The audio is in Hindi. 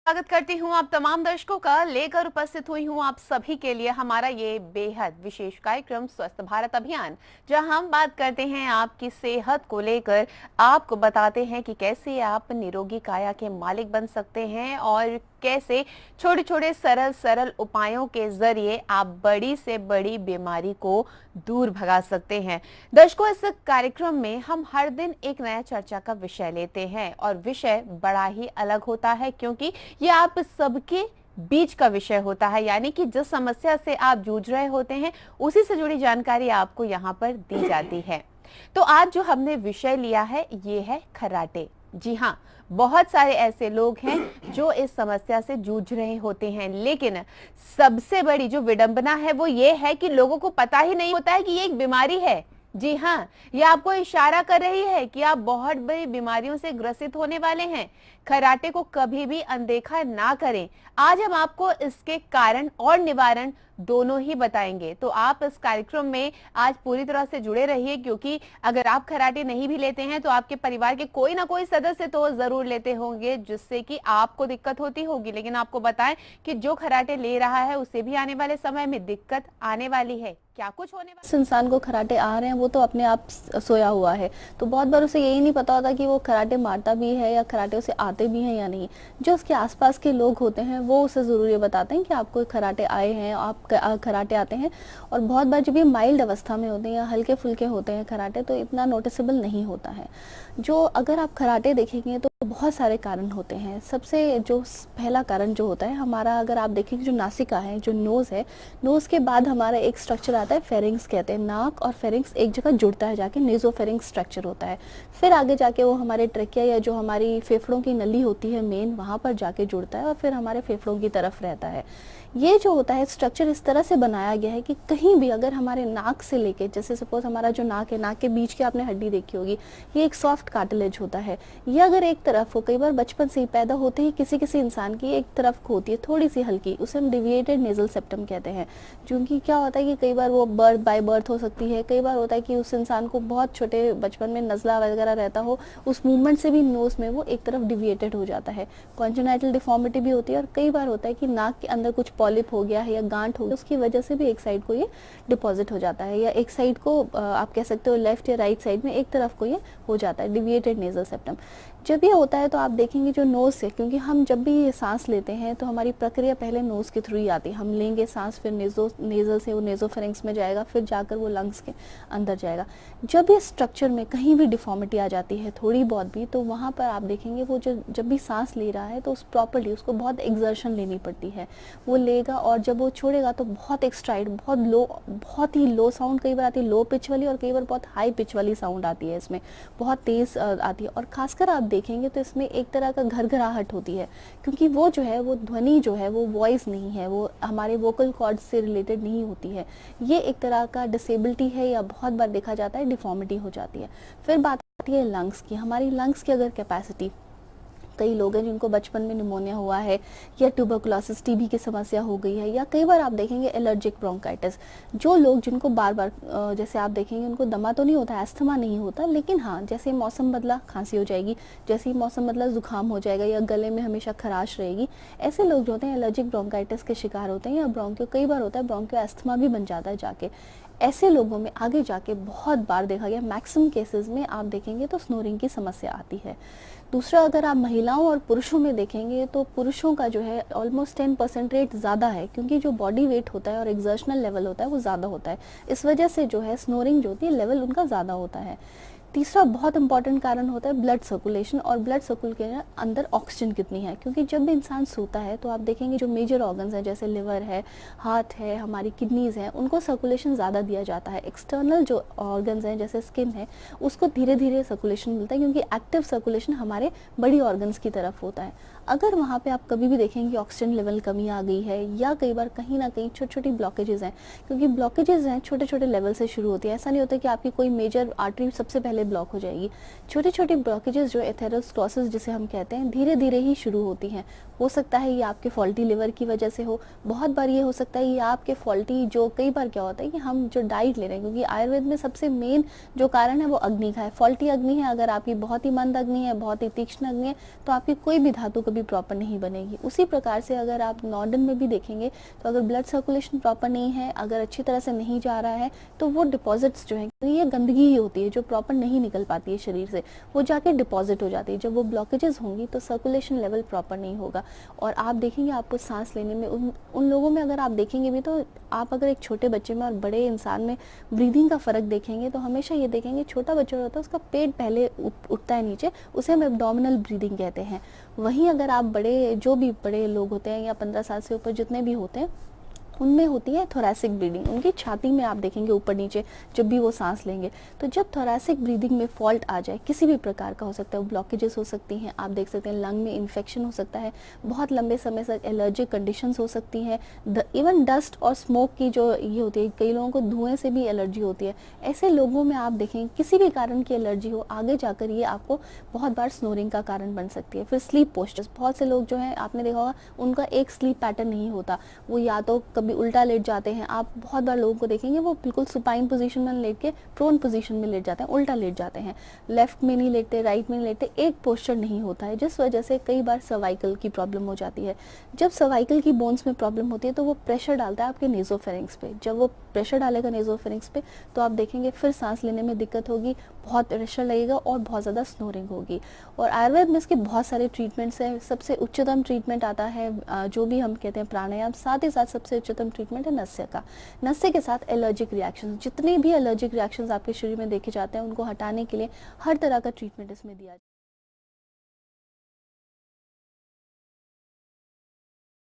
स्वागत करती हूँ आप तमाम दर्शकों का। लेकर उपस्थित हुई हूँ आप सभी के लिए हमारा ये बेहद विशेष कार्यक्रम स्वस्थ भारत अभियान, जहां हम बात करते हैं आपकी सेहत को लेकर। आपको बताते हैं कि कैसे आप निरोगी काया के मालिक बन सकते हैं और कैसे छोटे छोटे सरल सरल उपायों के जरिए आप बड़ी से बड़ी बीमारी को दूर भगा सकते हैं। दर्शकों, इस कार्यक्रम में हम हर दिन एक नया चर्चा का विषय लेते हैं और विषय बड़ा ही अलग होता है, क्योंकि ये आप सबके बीच का विषय होता है। यानी कि जिस समस्या से आप जूझ रहे होते हैं उसी से जुड़ी जानकारी आपको यहाँ पर दी जाती है। तो आज जो हमने विषय लिया है ये है खर्राटे। जी हाँ, बहुत सारे ऐसे लोग हैं जो इस समस्या से जूझ रहे होते हैं, लेकिन सबसे बड़ी जो विडंबना है वो ये है कि लोगों को पता ही नहीं होता है कि ये एक बीमारी है। जी हाँ, ये आपको इशारा कर रही है कि आप बहुत बड़ी बीमारियों से ग्रसित होने वाले हैं। खर्राटे को कभी भी अनदेखा ना करें। आज हम आपको इसके कारण और निवारण दोनों ही बताएंगे, तो आप इस कार्यक्रम में आज पूरी तरह से जुड़े रहिए, क्योंकि अगर आप खर्राटे नहीं भी लेते हैं तो आपके परिवार के कोई ना कोई सदस्य तो जरूर लेते होंगे, जिससे कि आपको दिक्कत होती होगी। लेकिन आपको बताएं कि जो खर्राटे ले रहा है उसे भी आने वाले समय में दिक्कत आने वाली है। क्या कुछ होने वाला? जिस इंसान को खराटे आ रहे हैं वो तो अपने आप सोया हुआ है, तो बहुत बार उसे यही नहीं पता होता कि वो खराटे मारता भी है या खराटे उसे आते भी हैं या नहीं। जो उसके आसपास के लोग होते हैं वो उसे ज़रूर ये बताते हैं कि आपको खराटे आए हैं, आप खराटे आते हैं। और बहुत बार जब ये माइल्ड अवस्था में होते हैं या हल्के फुल्के होते हैं खराटे, तो इतना नोटिसेबल नहीं होता है। जो अगर आप खराटे देखेंगे तो बहुत सारे कारण होते हैं। सबसे जो पहला कारण जो होता है हमारा, अगर आप देखेंगे जो नासिका है, जो नोज़ है, नोज़ के बाद हमारा एक स्ट्रक्चर आता है फेरिंग्स कहते हैं। नाक और फेरिंग्स एक जगह जुड़ता है जाके, नेज़ोफेरिंक्स स्ट्रक्चर होता है। फिर आगे जाके वो हमारे ट्रेकिया या जो हमारी फेफड़ों की नली होती है मेन, वहाँ पर जाके जुड़ता है और फिर हमारे फेफड़ों की तरफ रहता है। ये जो होता है स्ट्रक्चर इस तरह से बनाया गया है कि कहीं भी अगर हमारे नाक से लेके, जैसे सपोज हमारा जो नाक है, नाक के बीच की आपने हड्डी देखी होगी, ये एक सॉफ्ट कार्टिलेज होता है। ये अगर एक तरफ हो, कई बार बचपन से ही पैदा होते ही किसी किसी इंसान की एक तरफ होती है थोड़ी सी हल्की, उसे हम डिविएटेड नेजल सेप्टम कहते हैं। क्योंकि क्या होता है कि कई बार वो बर्थ बाय बर्थ हो सकती है, कई बार होता है कि उस इंसान को बहुत छोटे बचपन में नज़ला वगैरह रहता हो, उस मूवमेंट से भी नोज में वो एक तरफ डिविएटेड हो जाता है। कॉन्जेनाइटल डिफॉर्मिटी भी होती है और कई बार होता है कि नाक के अंदर कुछ पॉलिप हो गया है या गांठ हो गया, उसकी वजह से भी एक साइड को ये डिपॉजिट हो जाता है, या एक साइड को आप कह सकते हो लेफ्ट या राइट साइड में एक तरफ को ये हो जाता है, डिविएटेड नेजल सेप्टम। जब ये होता है तो आप देखेंगे जो नोज़ से, क्योंकि हम जब भी ये सांस लेते हैं तो हमारी प्रक्रिया पहले नोज़ के थ्रू ही आती है। हम लेंगे सांस, फिर नेज़ल से वो नेज़ोफेरिंक्स में जाएगा, फिर जाकर वो लंग्स के अंदर जाएगा। जब ये स्ट्रक्चर में कहीं भी डिफॉर्मिटी आ जाती है थोड़ी बहुत भी, तो वहाँ पर आप देखेंगे वो जो जब भी सांस ले रहा है तो उस प्रॉपर्ली उसको बहुत एक्सर्शन लेनी पड़ती है। वो लेगा और जब वो छोड़ेगा तो बहुत एक्सट्राइड, बहुत लो, बहुत ही लो साउंड कई बार आती है, लो पिच वाली, और कई बार बहुत हाई पिच वाली साउंड आती है, इसमें बहुत तेज़ आती है। और खासकर आप देखेंगे तो इसमें एक तरह का घरघराहट होती है, क्योंकि वो जो है वो ध्वनि जो है वो वॉइस नहीं है, वो हमारे वोकल कॉर्ड से रिलेटेड नहीं होती है। ये एक तरह का डिसेबिलिटी है या बहुत बार देखा जाता है डिफॉर्मिटी हो जाती है। फिर बात आती है लंग्स की। हमारी लंग्स की अगर कैपेसिटी, कई लोग हैं जिनको बचपन में निमोनिया हुआ है या ट्यूबरकुलोसिस टीबी की समस्या हो गई है, या कई बार आप देखेंगे एलर्जिक ब्रोंकाइटिस। जो लोग जिनको बार बार जैसे आप देखेंगे उनको दमा तो नहीं होता, अस्थमा नहीं होता, लेकिन हाँ जैसे मौसम बदला खांसी हो जाएगी, जैसे ही मौसम बदला जुकाम हो जाएगा, या गले में हमेशा खराश रहेगी। ऐसे लोग जो होते हैं एलर्जिक ब्रोंकाइटिस के शिकार होते हैं, या ब्रोंकियो, कई बार होता है ब्रोंकियो अस्थमा भी बन जाता है जाके। ऐसे लोगों में आगे जाके बहुत बार देखा गया, मैक्सिमम केसेस में आप देखेंगे तो स्नोरिंग की समस्या आती है। दूसरा, अगर आप महिलाओं और पुरुषों में देखेंगे तो पुरुषों का जो है ऑलमोस्ट 10% रेट ज़्यादा है, क्योंकि जो बॉडी वेट होता है और एक्सर्शनल लेवल होता है वो ज़्यादा होता है। इस वजह से जो है स्नोरिंग जो होती है लेवल उनका ज़्यादा होता है। तीसरा बहुत इंपॉर्टेंट कारण होता है ब्लड सर्कुलेशन, और ब्लड सर्कुल के अंदर ऑक्सीजन कितनी है। क्योंकि जब भी इंसान सोता है तो आप देखेंगे जो मेजर ऑर्गन्स हैं जैसे लिवर है, हार्ट है, हमारी किडनीज़ हैं, उनको सर्कुलेशन ज़्यादा दिया जाता है। एक्सटर्नल जो ऑर्गन्स हैं जैसे स्किन है, उसको धीरे धीरे सर्कुलेशन मिलता है, क्योंकि एक्टिव सर्कुलेशन हमारे बड़ी ऑर्गन्स की तरफ होता है। अगर वहाँ पे आप कभी भी देखेंगे ऑक्सीजन लेवल कमी आ गई है, या कई बार कहीं ना कहीं छोटी छोटी ब्लॉकेजेस हैं, क्योंकि ब्लॉकेजेस हैं छोटे छोटे लेवल से शुरू होती है। ऐसा नहीं होता कि आपकी कोई मेजर आर्टरी सबसे पहले ब्लॉक हो जाएगी। छोटी छोटी ब्लॉकेजेस जो एथेरोस्क्लेरोसिस जिसे हम कहते हैं, धीरे धीरे ही शुरू होती हैं। हो सकता है ये आपके फॉल्टी लिवर की वजह से हो, बहुत बार ये हो सकता है ये आपके फॉल्टी, जो कई बार क्या होता है कि हम जो डाइट ले रहे हैं, क्योंकि आयुर्वेद में सबसे मेन जो कारण है वो अग्नि का है। फॉल्टी अग्नि है, अगर आपकी बहुत ही मंद अग्नि है, बहुत ही तीक्ष्ण अग्नि है, तो आपकी कोई भी धातु कभी भी प्रॉपर नहीं बनेगी। उसी प्रकार से अगर आप नॉर्डन में भी देखेंगे तो अगर ब्लड सर्कुलेशन प्रॉपर नहीं है, अगर अच्छी तरह से नहीं जा रहा है, तो वो डिपॉजिट्स जो हैं, ये गंदगी ही होती है जो प्रॉपर नहीं निकल पाती है शरीर से, वो जाके डिपॉजिट हो जाती है। जब वो ब्लॉकेजेस होंगी तो सर्कुलेशन लेवल प्रॉपर नहीं होगा और आप देखेंगे आपको सांस लेने में उन लोगों में अगर आप देखेंगे भी तो आप अगर एक छोटे बच्चे में और बड़े इंसान में ब्रीदिंग का फ़र्क देखेंगे तो हमेशा ये देखेंगे छोटा बच्चा होता है उसका पेट पहले उठता है नीचे, उसे हम एब्डोमिनल ब्रीदिंग कहते हैं। वहीं अगर आप बड़े जो भी बड़े लोग होते हैं या 15 साल से ऊपर जितने भी होते हैं उनमें होती है थोरैसिक ब्रीदिंग। उनकी छाती में आप देखेंगे ऊपर नीचे जब भी वो सांस लेंगे, तो जब थोरैसिक ब्रीदिंग में फॉल्ट आ जाए किसी भी प्रकार का हो सकता है, ब्लॉकेजेस हो सकती हैं, आप देख सकते हैं लंग में इन्फेक्शन हो सकता है, बहुत लंबे समय तक एलर्जिक कंडीशंस हो सकती हैं, इवन डस्ट और स्मोक की जो ये होती है, कई लोगों को धुएं से भी एलर्जी होती है। ऐसे लोगों में आप देखेंगे किसी भी कारण की एलर्जी हो, आगे जाकर ये आपको बहुत बार स्नोरिंग का कारण बन सकती है। फिर स्लीप पोस्चर्स, बहुत से लोग जो हैं आपने देखा होगा उनका एक स्लीप पैटर्न नहीं होता, वो या तो कभी उल्टा लेट जाते हैं, आप बहुत बार लोगों को देखेंगे वो बिल्कुल सुपाइन पोजीशन में लेट के प्रोन पोजीशन में लेट जाते हैं, उल्टा लेट जाते हैं, लेफ्ट में नहीं लेटते, राइट में नहीं लेटते, एक पोस्चर नहीं होता है, जिस वजह से कई बार सर्वाइकल की प्रॉब्लम हो जाती है। जब सर्वाइकल की बोन्स में प्रॉब्लम होती है तो वो प्रेशर डालता है आपके नेजोफेरिंक्स पे, जब वो प्रेशर डालेगा नेजोफेरिंक्स पे तो आप देखेंगे फिर सांस लेने में दिक्कत होगी, बहुत प्रेशर लगेगा और बहुत ज़्यादा स्नोरिंग होगी। और आयुर्वेद में इसके बहुत सारे ट्रीटमेंट्स हैं, सबसे उच्चतम ट्रीटमेंट आता है जो भी हम कहते हैं प्राणायाम, साथ ही साथ सबसे उच्चतम ट्रीटमेंट है नस्य का। नस्य के साथ एलर्जिक रिएक्शन, जितने भी एलर्जिक रिएक्शंस आपके शरीर में देखे जाते हैं उनको हटाने के लिए हर तरह का ट्रीटमेंट इसमें दिया जाता है।